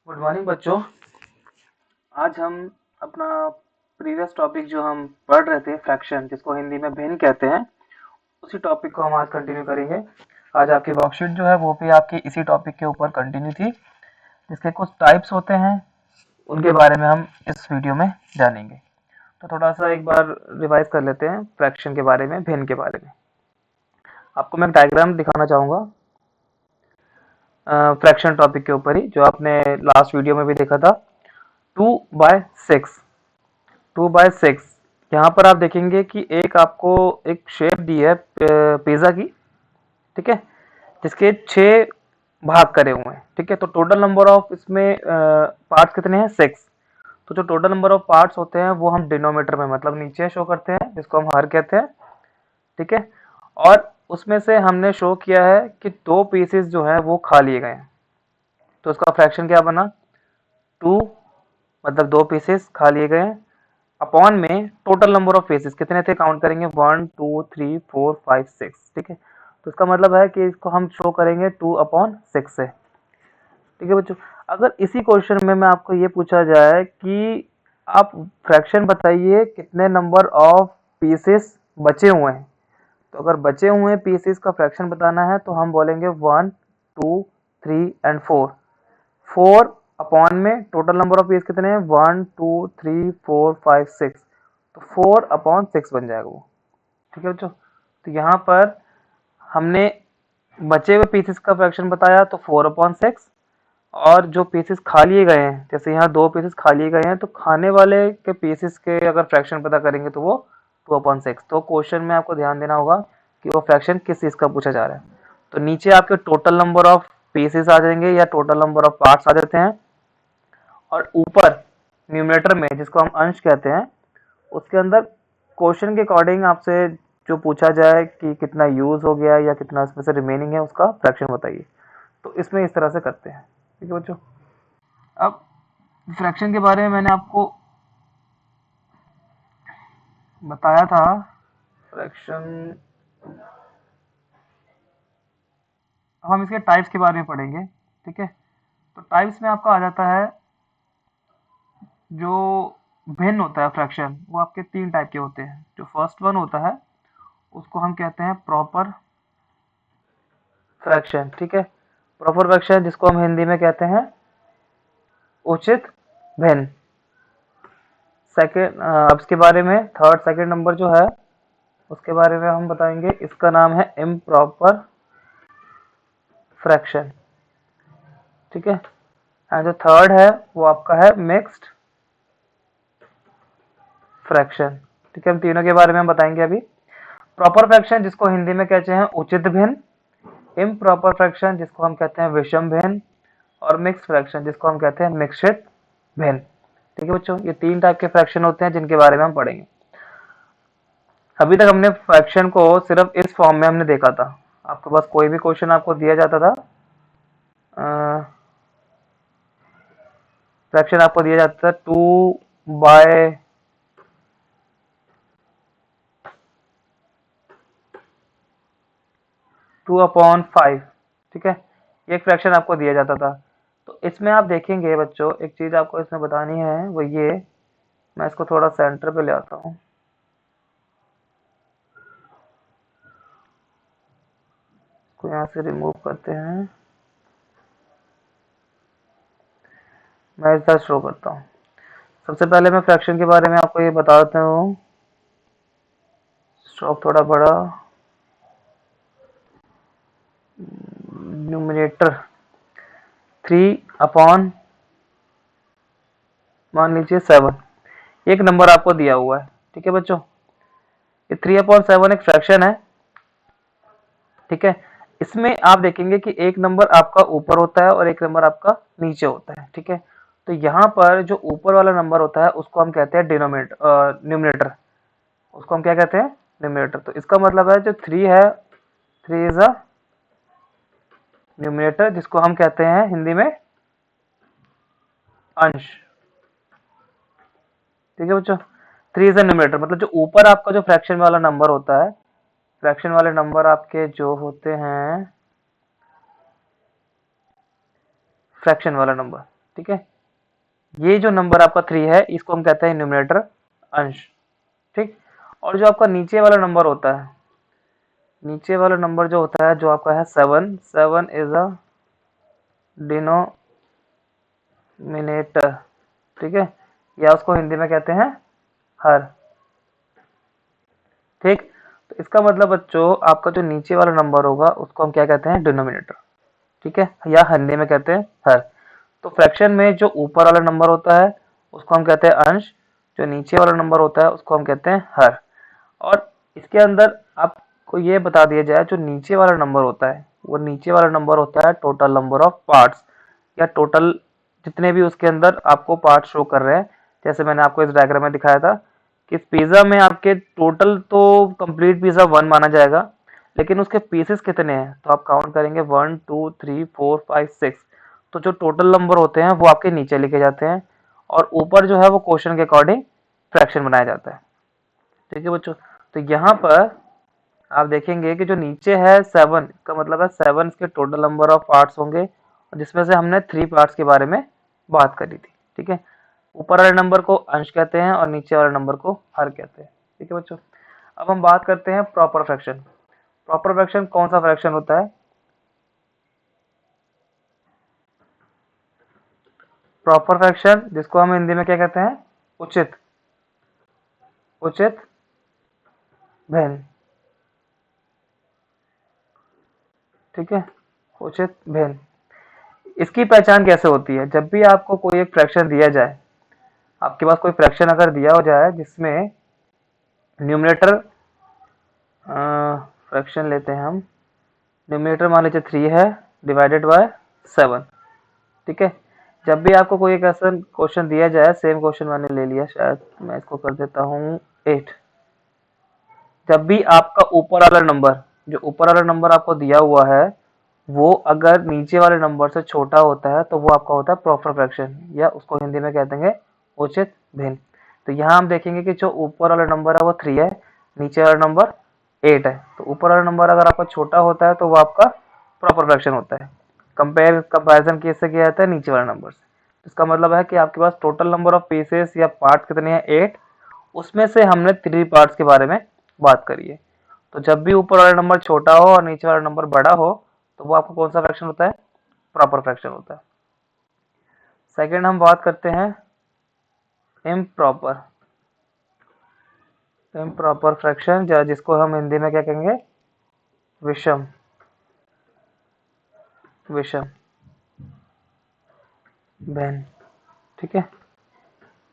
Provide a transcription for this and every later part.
Good morning बच्चों। आज हम अपना प्रीवियस टॉपिक जो हम पढ़ रहे थे फ्रैक्शन, जिसको हिंदी में भिन्न कहते हैं, उसी टॉपिक को हम आज कंटिन्यू करेंगे। आज आपकी वर्कशीट जो है वो भी आपकी इसी टॉपिक के ऊपर कंटिन्यू थी, जिसके कुछ टाइप्स होते हैं उनके बारे में हम इस वीडियो में जानेंगे। तो थोड़ा सा एक बार रिवाइज कर लेते हैं फ्रैक्शन के बारे में, भिन्न के बारे में। आपको मैं एक डायग्राम दिखाना चाहूँगा फ्रैक्शन टॉपिक के ऊपर ही, जो आपने लास्ट वीडियो में भी देखा था। 2/6, 2/6। यहाँ पर आप देखेंगे कि एक आपको एक शेप दी है पिज्जा की, ठीक है, जिसके 6 भाग करे हुए हैं, ठीक है। तो टोटल नंबर ऑफ इसमें पार्ट्स कितने हैं? 6। तो जो टोटल नंबर ऑफ पार्ट्स होते हैं वो हम डिनोमीटर में, मतलब नीचे शो करते हैं, जिसको हम हर कहते हैं, ठीक है। और उसमें से हमने शो किया है कि 2 पीसेस जो है वो खा लिए गए हैं, तो उसका फ्रैक्शन क्या बना? 2, मतलब 2 पीसेस खा लिए गए हैं, अपॉन में टोटल नंबर ऑफ पीसेस कितने थे, काउंट करेंगे 1 2 3 4 5 6, ठीक है। तो इसका मतलब है कि इसको हम शो करेंगे 2/6 से, ठीक है बच्चों। अगर इसी क्वेश्चन में मैं आपको ये पूछा जाए कि आप फ्रैक्शन बताइए कितने नंबर ऑफ पीसेस बचे हुए हैं, तो अगर बचे हुए पीसेस का फ्रैक्शन बताना है तो हम बोलेंगे 1 2 3 एंड 4। 4 अपॉन में टोटल नंबर ऑफ पीस कितने हैं? 1 2 3 4 5 6, तो 4/6 बन जाएगा वो, ठीक है बच्चों। तो यहाँ पर हमने बचे हुए पीसेस का फ्रैक्शन बताया तो 4/6, और जो पीसेस खा लिए गए हैं, जैसे यहाँ 2 पीसेस खा लिए गए हैं, तो खाने वाले के पीसेस के अगर फ्रैक्शन पता करेंगे तो वो 2/6। तो क्वेश्चन में आपको ध्यान देना होगा कि वो फ्रैक्शन किस चीज़ का पूछा जा रहा है। तो नीचे आपके टोटल नंबर ऑफ पीसेस आ जाएंगे या टोटल नंबर ऑफ पार्ट्स आ जाते हैं, और ऊपर न्यूमरेटर में, जिसको हम अंश कहते हैं, उसके अंदर क्वेश्चन के अकॉर्डिंग आपसे जो पूछा जाए कि कितना यूज हो गया या कितना इसमें से रिमेनिंग है, उसका फ्रैक्शन बताइए। तो इसमें इस तरह से करते हैं, ठीक है बच्चों। अब फ्रैक्शन के बारे में मैंने आपको बताया था। फ्रैक्शन, अब हम इसके टाइप्स के बारे में पढ़ेंगे, ठीक है। तो टाइप्स में आपका आ जाता है, जो भिन्न होता है फ्रैक्शन, वो आपके 3 टाइप के होते हैं। जो फर्स्ट वन होता है उसको हम कहते हैं प्रॉपर फ्रैक्शन, ठीक है। प्रॉपर फ्रैक्शन, जिसको हम हिंदी में कहते हैं उचित भिन्न। सेकेंड, अब इसके बारे में थर्ड, सेकेंड नंबर जो है उसके बारे में हम बताएंगे, इसका नाम है इम्प्रॉपर फ्रैक्शन, ठीक है। एंड जो थर्ड है वो आपका है मिक्स्ड फ्रैक्शन, ठीक है। हम तीनों के बारे में हम बताएंगे अभी। प्रॉपर फ्रैक्शन, जिसको हिंदी में कहते हैं उचित भिन्न, इम्प्रॉपर फ्रैक्शन, जिसको हम कहते हैं विषम भिन्न, और मिक्स फ्रैक्शन, जिसको हम कहते हैं मिश्रित भिन्न, ठीक है बच्चों। ये 3 टाइप के फ्रैक्शन होते हैं जिनके बारे में हम पढ़ेंगे। अभी तक हमने फ्रैक्शन को सिर्फ इस फॉर्म में हमने देखा था। आपके पास कोई भी क्वेश्चन आपको दिया जाता था, फ्रैक्शन आपको दिया जाता था 2/5, ठीक है। ये एक फ्रैक्शन आपको दिया जाता था। तो इसमें आप देखेंगे बच्चों, एक चीज आपको इसमें बतानी है, वो ये, मैं इसको थोड़ा सेंटर पे ले आता हूँ, इसको यहाँ से रिमूव करते हैं, मैं इस तरह शो करता हूँ। सबसे पहले मैं फ्रैक्शन के बारे में आपको ये बता देता हूँ, स्ट्रोक थोड़ा बड़ा, न्यूमिनेटर 3/, मान लीजिए 7, एक नंबर आपको दिया हुआ है, ठीक है बच्चों। ये 3/7 एक फ्रैक्शन है, ठीक है। इसमें आप देखेंगे कि एक नंबर आपका ऊपर होता है और एक नंबर आपका नीचे होता है, ठीक है। तो यहाँ पर जो ऊपर वाला नंबर होता है उसको हम कहते हैं डिनोमिनेटर, न्यूमिनेटर, उसको हम क्या कहते हैं? न्यूमिनेटर। तो इसका मतलब है जो 3 है, 3 इज अ न्यूमिनेटर, जिसको हम कहते हैं हिंदी में अंश, ठीक है बच्चों। 3 इज अ न्यूमिनेटर, मतलब जो ऊपर आपका जो फ्रैक्शन वाला नंबर होता है, फ्रैक्शन वाले नंबर आपके जो होते हैं, फ्रैक्शन वाला नंबर, ठीक है। ये जो नंबर आपका 3 है इसको हम कहते हैं न्यूमरेटर अंश, ठीक। और जो आपका नीचे वाला नंबर होता है, नीचे वाला नंबर जो होता है जो आपका है 7, 7 इज अ डिनोमिनेटर, ठीक है, या उसको हिंदी में कहते हैं हर, ठीक। तो इसका मतलब बच्चों आपका जो नीचे वाला नंबर होगा उसको हम क्या कहते हैं, डिनोमिनेटर, ठीक है, या हिंदी में कहते हैं हर। तो फ्रैक्शन में जो ऊपर वाला नंबर होता है उसको हम कहते हैं अंश, जो नीचे वाला नंबर होता है उसको हम कहते हैं हर। और इसके अंदर आपको ये बता दिया जाए, जो नीचे वाला नंबर होता है वो नीचे वाला नंबर होता है टोटल नंबर ऑफ पार्ट्स, या टोटल जितने भी उसके अंदर आपको पार्ट शो कर रहे हैं। जैसे मैंने आपको इस डायग्राम में दिखाया था कि इस पिज्जा में आपके टोटल तो कंप्लीट पिज्जा 1 माना जाएगा, लेकिन उसके पीसेस कितने हैं तो आप काउंट करेंगे 1 2 3 4 5 6। तो जो टोटल नंबर होते हैं वो आपके नीचे लिखे जाते हैं, और ऊपर जो है वो क्वेश्चन के अकॉर्डिंग फ्रैक्शन बनाया जाता है, ठीक है बच्चों। तो यहाँ पर आप देखेंगे कि जो नीचे है 7, का मतलब है 7 के टोटल नंबर ऑफ पार्ट्स होंगे, जिसमें से हमने 3 पार्ट्स के बारे में बात करी थी, ठीक है। ऊपर वाले नंबर को अंश कहते हैं और नीचे वाले नंबर को हर कहते हैं, ठीक है बच्चों। अब हम बात करते हैं प्रॉपर फ्रैक्शन। प्रॉपर फ्रैक्शन कौन सा फ्रैक्शन होता है? प्रॉपर फ्रैक्शन जिसको हम हिंदी में क्या कहते हैं, उचित, उचित भिन्न, ठीक है, उचित भिन्न। इसकी पहचान कैसे होती है? जब भी आपको कोई एक फ्रैक्शन दिया जाए, आपके पास कोई फ्रैक्शन अगर दिया हो जाए जिसमें न्यूमरेटर, फ्रैक्शन लेते हैं हम, न्यूमरेटर मान लीजिए 3 है डिवाइडेड बाय 7, ठीक है। जब भी आपको कोई एक ऐसा क्वेश्चन दिया जाए, सेम क्वेश्चन मैंने ले लिया, शायद मैं इसको कर देता हूँ 8। जब भी आपका ऊपर वाला नंबर, जो ऊपर वाला नंबर आपको दिया हुआ है वो अगर नीचे वाले नंबर से छोटा होता है तो वो आपका होता है प्रॉपर फ्रैक्शन, या उसको हिंदी में कह देंगे उचित भिन्न। तो यहाँ हम देखेंगे कि जो ऊपर वाला नंबर है वो 3 है, नीचे वाला नंबर 8 है। तो ऊपर वाला नंबर अगर आपका छोटा होता है तो वो आपका प्रॉपर फ्रैक्शन होता है। कंपैरिजन किससे किया जाता है? नीचे वाले नंबर से। इसका मतलब है कि आपके पास टोटल नंबर ऑफ पीसेस या पार्ट्स कितने हैं? 8। उसमें से हमने 3 पार्ट्स के बारे में बात करी है। तो जब भी ऊपर वाला नंबर छोटा हो और नीचे वाला नंबर बड़ा हो तो वो आपका कौन सा फ्रैक्शन होता है? प्रॉपर फ्रैक्शन होता है। सेकंड हम बात करते हैं इम्प्रॉपर, इम्प्रॉपर फ्रैक्शन, जिसको हम हिंदी में क्या कहेंगे? विषम, विषम भिन्न, ठीक है,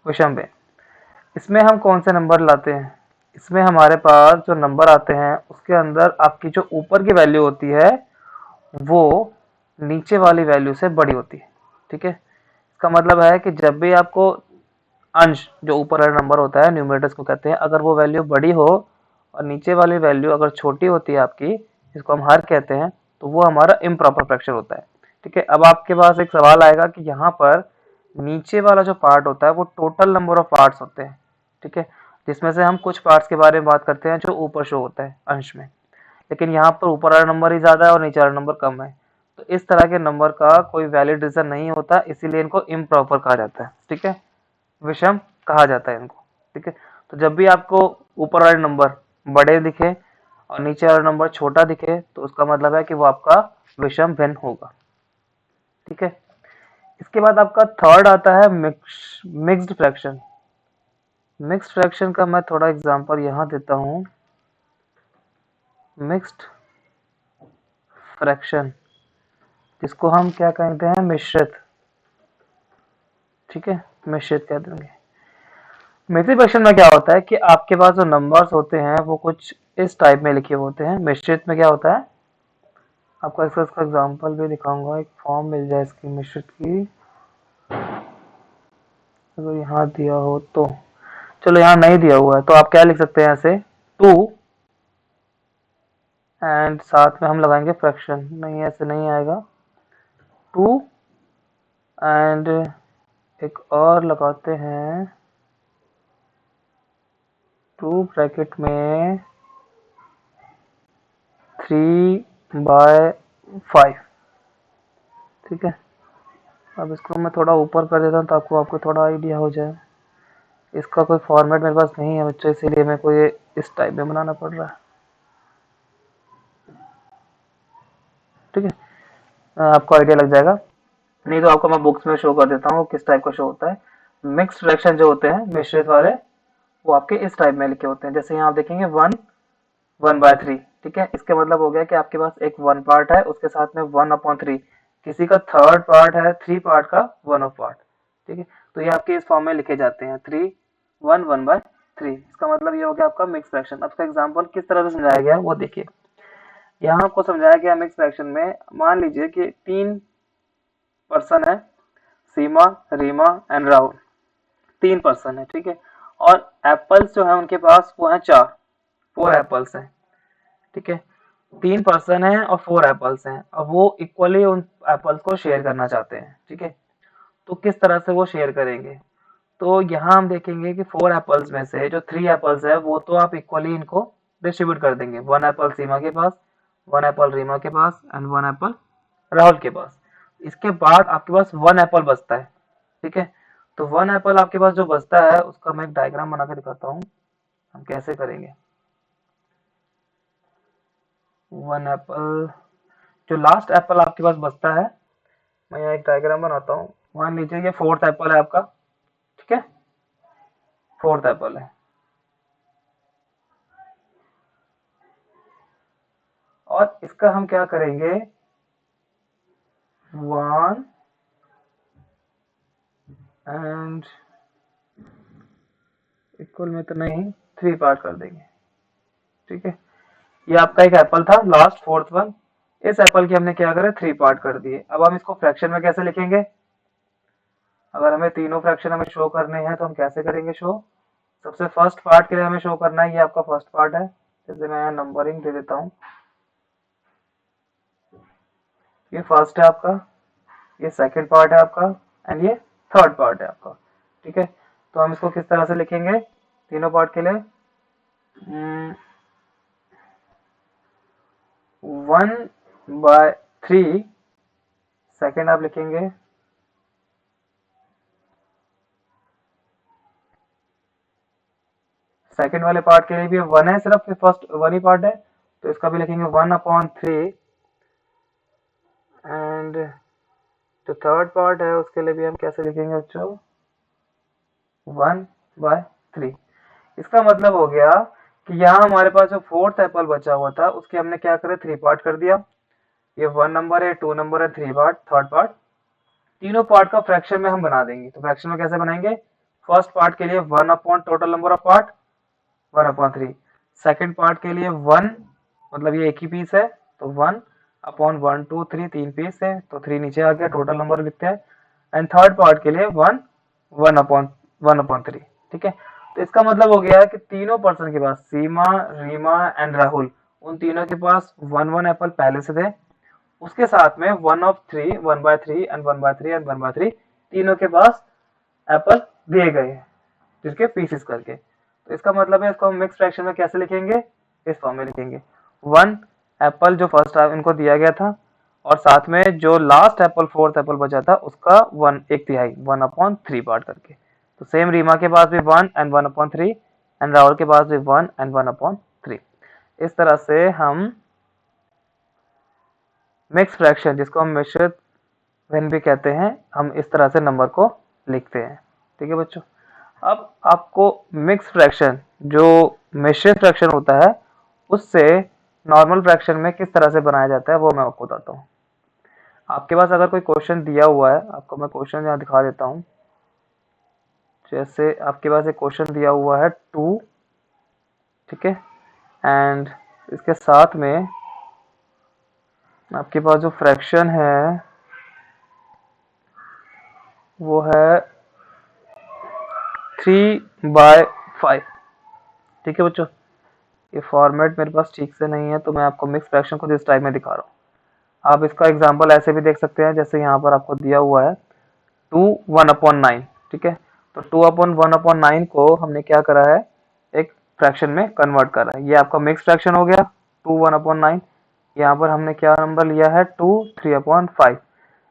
विषम भिन्न। इसमें हम कौन से नंबर लाते हैं? इसमें हमारे पास जो नंबर आते हैं उसके अंदर आपकी जो ऊपर की वैल्यू होती है वो नीचे वाली वैल्यू से बड़ी होती है, ठीक है। इसका मतलब है कि जब भी आपको अंश, जो ऊपर वाला नंबर होता है न्यूमरेटर्स को कहते हैं, अगर वो वैल्यू बड़ी हो और नीचे वाली वैल्यू अगर छोटी होती है आपकी, जिसको हम हर कहते हैं, तो वो हमारा इम्प्रॉपर फ्रैक्शन होता है, ठीक है। अब आपके पास एक सवाल आएगा कि यहाँ पर नीचे वाला जो पार्ट होता है वो टोटल नंबर ऑफ पार्ट्स होते हैं, ठीक है, जिसमें से हम कुछ पार्ट्स के बारे में बात करते हैं जो ऊपर शो होता है अंश में, लेकिन यहाँ पर ऊपर वाला नंबर ही ज्यादा है और नीचे वाला नंबर कम है। तो इस तरह के नंबर का कोई वैलिड रीजन नहीं होता, इसीलिए इनको इम्प्रॉपर कहा जाता है, ठीक है, विषम कहा जाता है इनको, ठीक है। तो जब भी आपको ऊपर वाले नंबर बड़े दिखे और नीचे वाला नंबर छोटा दिखे तो उसका मतलब है कि वो आपका विषम भिन्न होगा, ठीक है। इसके बाद आपका थर्ड आता है मिक्स्ड फ्रैक्शन। मिक्स्ड फ्रैक्शन का मैं थोड़ा एग्जांपल यहाँ देता हूँ। मिक्स्ड फ्रैक्शन जिसको हम क्या कहते हैं? मिश्रित, ठीक है, मिश्रित कह देंगे। मिश्रित फ्रैक्शन में क्या होता है कि आपके पास जो नंबर्स होते हैं वो कुछ इस टाइप में लिखे होते हैं। मिश्रित में क्या होता है, आपको इसका एग्जांपल भी दिखाऊंगा, एक फॉर्म मिल जाए इसकी मिश्रित की, अगर यहाँ दिया हो तो। चलो यहाँ नहीं दिया हुआ है तो आप क्या लिख सकते हैं ऐसे, 2 एंड साथ में हम लगाएंगे फ्रैक्शन, नहीं ऐसे नहीं आएगा, 2 एंड एक और लगाते हैं 2 ब्रैकेट में 3/5, ठीक है, अब इसको मैं थोड़ा ऊपर कर देता हूँ ताकि आपको थोड़ा आइडिया हो जाए। इसका कोई फॉर्मेट मेरे पास नहीं है बच्चों, इसीलिए मेरे को ये इस टाइप में बनाना पड़ रहा है। ठीक है, आपको आइडिया लग जाएगा, नहीं तो आपको मैं बुक्स में शो कर देता हूँ किस टाइप का शो होता है। मिक्स्ड फ्रैक्शन जो होते हैं मिश्रित वाले, वो आपके इस टाइप में लिखे होते हैं। जैसे यहाँ आप देखेंगे 1/3। ठीक है, इसका मतलब हो गया कि आपके पास एक 1 पार्ट है, उसके साथ में 1/3, किसी का थर्ड पार्ट है 3 पार्ट का 1 पार्ट। ठीक है, तो ये आपके इस फॉर्म में लिखे जाते हैं 3 1 1/3। इसका मतलब ये हो गया आपका मिक्स फ्रैक्शन। अब इसका एग्जाम्पल किस तरह से समझाया गया वो देखिए। यहाँ आपको समझाया गया मिक्स फ्रैक्शन में, मान लीजिए कि 3 पर्सन है, सीमा, रीमा एंड राहुल, 3 पर्सन है। ठीक है, और एप्पल्स जो है उनके पास वो है 4 एप्पल्स हैं। ठीक है, 3 पर्सन है और 4 एप्पल्स हैं। अब वो इक्वली उन एप्पल्स को शेयर करना चाहते हैं। ठीक है, तो किस तरह से वो शेयर करेंगे, तो यहाँ हम देखेंगे कि 4 एप्पल्स में से जो 3 एप्पल्स है वो तो आप इक्वली इनको डिस्ट्रीब्यूट कर देंगे। 1 एप्पल सीमा के पास, 1 एप्पल रीमा के पास एंड 1 एप्पल राहुल के पास। इसके बाद आपके पास 1 एप्पल बचता है। ठीक है, तो 1 एप्पल आपके पास जो बचता है उसका मैं एक डायग्राम बना के दिखाता हूँ हम कैसे करेंगे। 1 एप्पल, जो लास्ट एप्पल आपके पास बचता है, मैं यहाँ एक डायग्राम बनाता हूँ। मान लीजिए ये 4th एप्पल है आपका। ठीक है, 4th एप्पल है, और इसका हम क्या करेंगे, 1 एंड इक्वल में तो नहीं, 3 पार्ट कर देंगे। ठीक है, ये आपका एक एप्पल था लास्ट 4th वन, इस एप्पल की हमने क्या करा 3 पार्ट कर दिए। अब हम इसको फ्रैक्शन में कैसे लिखेंगे, अगर हमें तीनों फ्रैक्शन हमें शो करने हैं तो हम कैसे करेंगे शो। सबसे फर्स्ट पार्ट के लिए हमें शो करना है, ये आपका फर्स्ट पार्ट है, जैसे मैं यहाँ नंबरिंग दे देता हूँ। ये फर्स्ट है आपका, ये सेकंड पार्ट है आपका एंड ये थर्ड पार्ट है आपका। ठीक है, तो हम इसको किस तरह से लिखेंगे तीनों पार्ट के लिए, 1/3 सेकंड आप लिखेंगे, सेकंड वाले पार्ट के लिए भी 1 है, सिर्फ फर्स्ट 1 ही पार्ट है, तो इसका भी लिखेंगे 1/3 एंड जो थर्ड पार्ट है उसके लिए भी हम कैसे लिखेंगे बच्चों, 1/3। इसका मतलब हो गया कि यहाँ हमारे पास जो 4th एप्पल बचा हुआ था उसके हमने क्या करे 3 पार्ट कर दिया। ये 1 नंबर है, 2 नंबर है, 3 पार्ट, थर्ड पार्ट, तीनों पार्ट का फ्रैक्शन में हम बना देंगे। तो फ्रैक्शन में कैसे बनाएंगे, फर्स्ट पार्ट के लिए 1 upon total number of part 1/3, second part के लिए 1, मतलब ये एक ही पीस है तो 1 अपॉन 1 2 3, 3 पीस है तो 3 नीचे आ गया, टोटल नंबर लिखते हैं। एंड थर्ड पार्ट के लिए 1 1/3। ठीक है, तो इसका मतलब हो गया कि तीनों पर्सन के पास, सीमा, रीमा एंड राहुल, उन तीनों के पास 1 एप्पल पहले से थे, उसके साथ में 1/3 1/3 एंड 1/3 एंड 1/3 तीनों के पास एप्पल दिए गए हैं जिसके पीसेस करके। तो इसका मतलब है इसको हम मिक्स फ्रैक्शन में कैसे लिखेंगे, इस फॉर्म में लिखेंगे, 1 एप्पल जो फर्स्ट इनको दिया गया था और साथ में जो लास्ट एप्पल 4th एप्पल बचा था उसका 1/3 1/3 पार्ट करके। तो सेम रीमा के पास भी 1 एंड 1/3 एंड राहुल के पास भी 1 एंड 1/3। इस तरह से हम मिक्स फ्रैक्शन, जिसको हम मिश्रित भिन्न भी कहते हैं, हम इस तरह से नंबर को लिखते हैं। ठीक है बच्चों, अब आपको मिक्स फ्रैक्शन जो मिश्रित फ्रैक्शन होता है उससे नॉर्मल फ्रैक्शन में किस तरह से बनाया जाता है वो मैं आपको बताता हूँ। आपके पास अगर कोई क्वेश्चन दिया हुआ है, आपको मैं क्वेश्चन यहाँ दिखा देता हूँ। जैसे आपके पास एक क्वेश्चन दिया हुआ है 2, ठीक है, एंड इसके साथ में आपके पास जो फ्रैक्शन है वो है 3/5। ठीक है बच्चों, ये फॉर्मेट मेरे पास ठीक से नहीं है तो मैं आपको मिक्स फ्रैक्शन को इस टाइप में दिखा रहा हूँ। आप इसका एग्जांपल ऐसे भी देख सकते हैं, जैसे यहाँ पर आपको दिया हुआ है 2 1/9। ठीक है, तो 2/1/9 को हमने क्या करा है, एक फ्रैक्शन में कन्वर्ट करा है। ये आपका मिक्स फ्रैक्शन हो गया 2 1/9। यहाँ पर हमने क्या नंबर लिया है 2 3/5।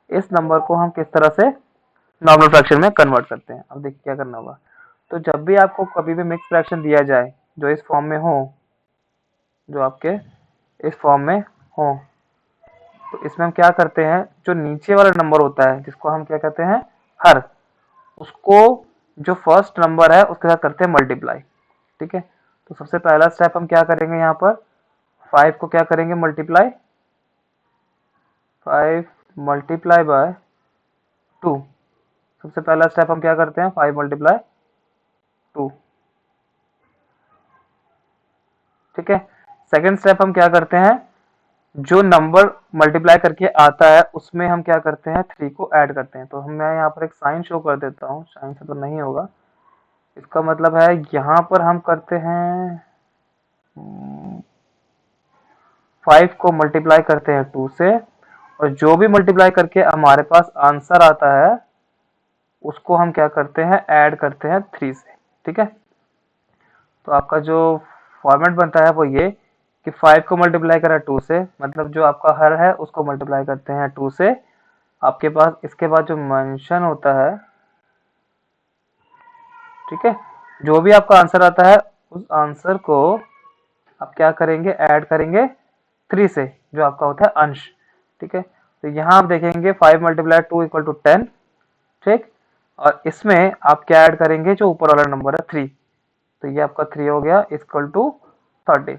इस नंबर को हम किस तरह से नॉर्मल फ्रैक्शन में कन्वर्ट करते हैं। अब देखिए क्या करना होगा। तो जब भी आपको कभी भी मिक्स फ्रैक्शन दिया जाए जो इस फॉर्म में हो, जो आपके इस फॉर्म में हो, तो इसमें हम क्या करते हैं, जो नीचे वाला नंबर होता है जिसको हम क्या कहते हैं हर, उसको जो फर्स्ट नंबर है उसके साथ करते हैं मल्टीप्लाई। ठीक है, तो सबसे पहला स्टेप हम क्या करेंगे, यहाँ पर 5 को क्या करेंगे मल्टीप्लाई, 5 मल्टीप्लाई बाय 2। सबसे पहला स्टेप हम क्या करते हैं 5 मल्टीप्लाई 2। ठीक है, सेकंड स्टेप हम क्या करते हैं, जो नंबर मल्टीप्लाई करके आता है उसमें हम क्या करते हैं 3 को ऐड करते हैं। तो हम मैं यहाँ पर एक साइन शो कर देता हूँ, साइन से तो नहीं होगा, इसका मतलब है यहाँ पर हम करते हैं 5 को मल्टीप्लाई करते हैं 2 से, और जो भी मल्टीप्लाई करके हमारे पास आंसर आता है उसको हम क्या करते हैं ऐड करते हैं 3 से। ठीक है, तो आपका जो फॉर्मेट बनता है वो ये कि 5 को मल्टीप्लाई करा 2 से, मतलब जो आपका हर है उसको मल्टीप्लाई करते हैं 2 से। आपके पास इसके बाद जो मेंशन होता है, ठीक है, जो भी आपका आंसर आता है उस आंसर को आप क्या करेंगे ऐड करेंगे 3 से, जो आपका होता है अंश। ठीक है, तो यहाँ आप देखेंगे 5 मल्टीप्लाई 2 इक्वल टू 10। ठीक, और इसमें आप क्या ऐड करेंगे, जो ऊपर वाला नंबर है 3, तो ये आपका 3 हो गया इक्वल टू 30।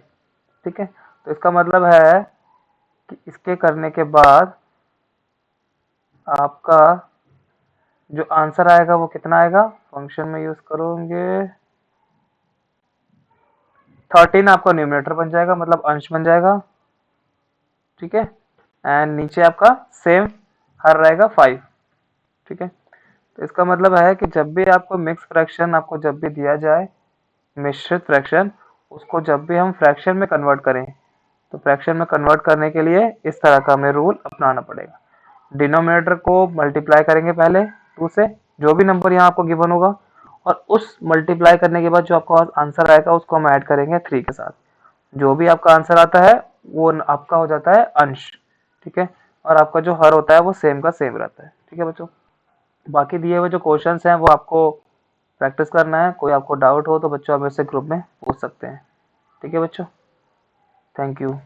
ठीक है, तो इसका मतलब है कि इसके करने के बाद आपका जो आंसर आएगा वो कितना आएगा, फंक्शन में यूज करोगे 13 आपका न्यूमरेटर बन जाएगा, मतलब अंश बन जाएगा। ठीक है, एंड नीचे आपका सेम हर रहेगा 5। ठीक है, तो इसका मतलब है कि जब भी आपको मिक्स फ्रैक्शन आपको जब भी दिया जाए, मिश्रित फ्रैक्शन, उसको जब भी हम फ्रैक्शन में कन्वर्ट करें, तो फ्रैक्शन में कन्वर्ट करने के लिए इस तरह का हमें रूल अपनाना पड़ेगा। डिनोमिनेटर को मल्टीप्लाई करेंगे पहले 2 से, जो भी नंबर यहाँ आपको गिवन होगा, और उस मल्टीप्लाई करने के बाद जो आपका आंसर आएगा उसको हम ऐड करेंगे 3 के साथ। जो भी आपका आंसर आता है वो आपका हो जाता है अंश। ठीक है, और आपका जो हर होता है वो सेम का सेम रहता है। ठीक है बच्चों, बाकी दिए हुए जो क्वेश्चंस हैं वो आपको प्रैक्टिस करना है। कोई आपको डाउट हो तो बच्चों आप मेरे से ग्रुप में पूछ सकते हैं। ठीक है बच्चों, थैंक यू।